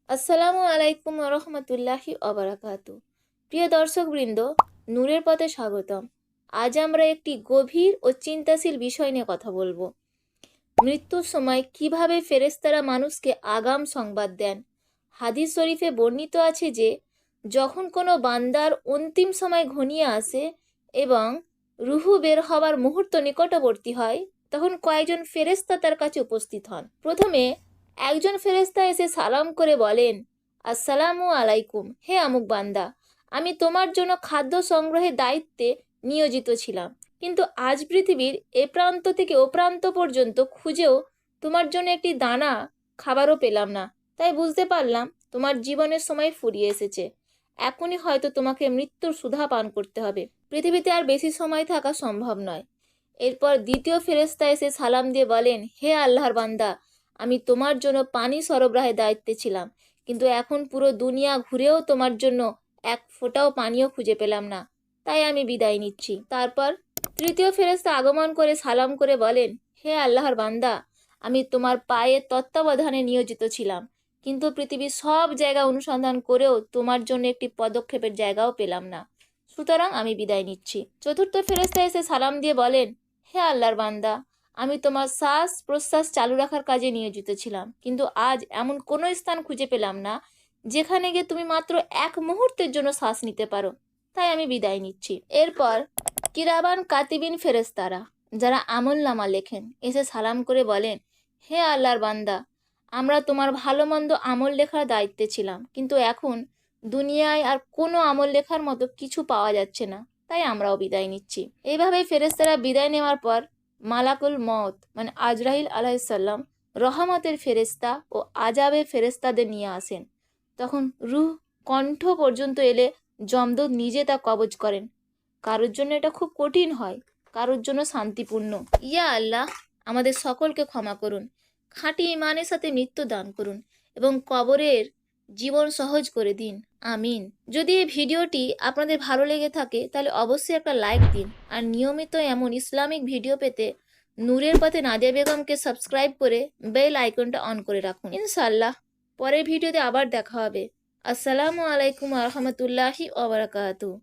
আসসালামু আলাইকুম রহমতুল্লাহি অবরাকাতু। প্রিয় দর্শকবৃন্দ, নূরের পথে স্বাগতম। আজ আমরা একটি গভীর ও চিন্তাশীল বিষয় নিয়ে কথা বলবো। মৃত্যুর সময় কিভাবে ফেরেশতারা মানুষকে আগাম সংবাদ দেন। হাদিস শরীফে বর্ণিত আছে যে যখন কোনো বান্দার অন্তিম সময় ঘনিয়ে আসে এবং রুহু বের হবার মুহূর্ত নিকটবর্তী হয়, তখন কয়েকজন ফেরেশতা তার কাছে উপস্থিত হন। প্রথমে একজন ফেরেশতা এসে সালাম করে বলেন, আসসালামু আলাইকুম, হে আমুক বান্দা, আমি তোমার জন্য খাদ্য সংগ্রহের দায়িত্বে নিয়োজিত ছিলাম, কিন্তু আজ পৃথিবীর এ প্রান্ত থেকে ও প্রান্ত পর্যন্ত খুঁজেও তোমার জন্য একটি দানা খাবারও পেলাম না। তাই বুঝতে পারলাম তোমার জীবনের সময় ফুরিয়ে এসেছে। এখনই হয়তো তোমাকে মৃত্যুর সুধা পান করতে হবে। পৃথিবীতে আর বেশি সময় থাকা সম্ভব নয়। এরপর দ্বিতীয় ফেরেশতা এসে সালাম দিয়ে বলেন, হে আল্লাহর বান্দা, আমি তোমার জন্য পানি সরবরাহের দায়িত্বে ছিলাম, কিন্তু এখন পুরো দুনিয়া ঘুরেও তোমার জন্য এক ফোঁটাও পানিও খুঁজে পেলাম না। তাই আমি বিদায় নিচ্ছি। তারপর তৃতীয় ফেরেশতা আগমন করে সালাম করে বলেন, হে আল্লাহর বান্দা, আমি তোমার পায়ের তত্ত্বাবধানে নিয়োজিত ছিলাম, কিন্তু পৃথিবীর সব জায়গা অনুসন্ধান করেও তোমার জন্য একটি পদক্ষেপের জায়গাও পেলাম না। সুতরাং আমি বিদায় নিচ্ছি। চতুর্থ ফেরেশতা এসে সালাম দিয়ে বলেন, হে আল্লাহর বান্দা, আমি তোমার শ্বাস প্রশ্বাস চালু রাখার কাজে নিয়োজিত ছিলাম, কিন্তু আজ এমন কোনো স্থান খুঁজে পেলাম না যেখানে গিয়ে তুমি মাত্র এক মুহূর্তের জন্য শ্বাস নিতে পারো। তাই আমি বিদায় নিচ্ছি। এরপর কিরাবান কাতিবিন ফেরেশতারা, যারা আমল নামা লেখেন, এসে সালাম করে বলেন, হে আল্লাহর বান্দা, আমরা তোমার ভালো মন্দ আমল লেখার দায়িত্বে ছিলাম, কিন্তু এখন দুনিয়ায় আর কোনো আমল লেখার মতো কিছু পাওয়া যাচ্ছে না। তাই আমরাও বিদায় নিচ্ছি। এইভাবেই ফেরেশতারা বিদায় নেওয়ার পর মালাকুল মউত মানে আজরাইল আলাইহিসসালাম রহমতের ফেরেশতা ও আজাবের ফেরেশতাদের নিয়ে আসেন। তখন রূহ কণ্ঠ পর্যন্ত এলে যমদূত নিজে তা কবজ করেন। কারোর জন্য এটা খুব কঠিন হয়, কারোর জন্য শান্তিপূর্ণ। ইয়া আল্লাহ, আমাদের সকলকে ক্ষমা করুন, খাঁটি ইমানের সাথে মৃত্যু দান করুন এবং কবরের জীবন সহজ করে দিন। আমিন। যদি এই ভিডিওটি আপনাদের ভালো লেগে থাকে তাহলে অবশ্যই একটা লাইক দিন, আর নিয়মিত এমন ইসলামিক ভিডিও পেতে নূরের পথে নাদিয়া বেগমকে সাবস্ক্রাইব করে বেল আইকনটা অন করে রাখুন। ইনশাআল্লাহ পরের ভিডিওতে আবার দেখা হবে। আসসালামু আলাইকুম রহমতুল্লাহি ওয়া বারাকাতুহু।